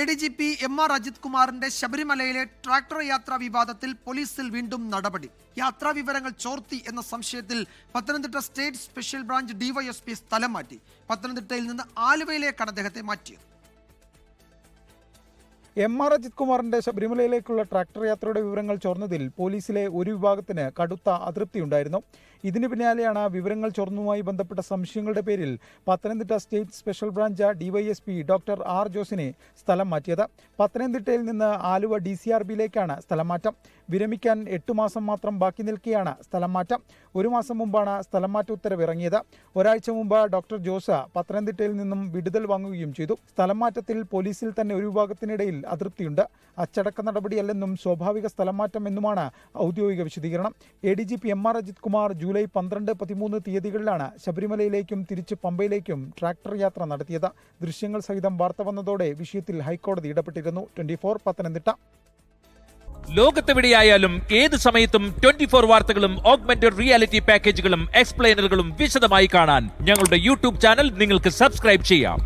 ADGP MR Ajith കുമാറിന്റെ ശബരിമലയിലെ tractor യാത്രാ വിവാദത്തിൽ പോലീസിൽ വീണ്ടും നടപടി. യാത്രാ വിവരങ്ങൾ ചോർത്തി എന്ന സംശയത്തിൽ Pathanamthitta state special branch DYSP സ്ഥലം മാറ്റി. പത്തനംതിട്ടയിൽ നിന്ന് ആലുവയിലേക്കാണ് അദ്ദേഹത്തെ മാറ്റിയത്. MR അജിത് കുമാറിന്റെ ശബരിമലയിലേക്കുള്ള ട്രാക്ടർ യാത്രയുടെ വിവരങ്ങൾ ചോർന്നതിൽ പോലീസിലെ ഒരു വിഭാഗത്തിന് കടുത്ത അതൃപ്തിയുണ്ടായിരുന്നു. ഇതിനു പിന്നാലെയാണ് വിവരങ്ങൾ ചോർന്നതുമായി ബന്ധപ്പെട്ട സംശയങ്ങളുടെ പേരിൽ Pathanamthitta state special branch DYSP doctor R ജോസിനെ സ്ഥലം മാറ്റിയത്. പത്തനംതിട്ടയിൽ നിന്ന് ആലുവ DCRBയിലേക്കാണ് സ്ഥലം മാറ്റം. വിരമിക്കാൻ 8 മാസം മാത്രം ബാക്കി നിൽക്കെയാണ് സ്ഥലം മാറ്റം. 1 മാസം മുമ്പാണ് സ്ഥലം മാറ്റ ഉത്തരവ് ഇറങ്ങിയത്. ഒരാഴ്ച മുമ്പ് ഡോക്ടർ ജോസ് പത്തനംതിട്ടയിൽ നിന്നും വിടുതൽ വാങ്ങുകയും ചെയ്തു. സ്ഥലം മാറ്റത്തിൽ പോലീസിൽ തന്നെ ഒരു വിഭാഗത്തിനിടയിൽ അതൃപ്തിയുണ്ട്. അച്ചടക്ക നടപടിയല്ലെന്നും സ്വാഭാവിക സ്ഥലം മാറ്റം എന്നുമാണ് ഔദ്യോഗിക വിശദീകരണം. ADGP MR Ajith Kumar July 12, 13 തീയതികളിലാണ് ശബരിമലയിലേക്കും തിരിച്ച് പമ്പയിലേക്കും ട്രാക്ടർ യാത്ര നടത്തിയത്. ദൃശ്യങ്ങൾ സഹിതം വാർത്ത വന്നതോടെ വിഷയത്തിൽ ഹൈക്കോടതി ഇടപെട്ടിരുന്നു. 24 പത്തനംതിട്ട. ലോകത്തെവിടെയായാലും ഏത് സമയത്തും 24 വാർത്തകളും ഓഗ്മെന്റഡ് റിയാലിറ്റി പാക്കേജുകളും എക്സ്പ്ലെയിനറുകളും വിശദമായി കാണാൻ ഞങ്ങളുടെ YouTube ചാനൽ നിങ്ങൾക്ക് സബ്സ്ക്രൈബ് ചെയ്യാം.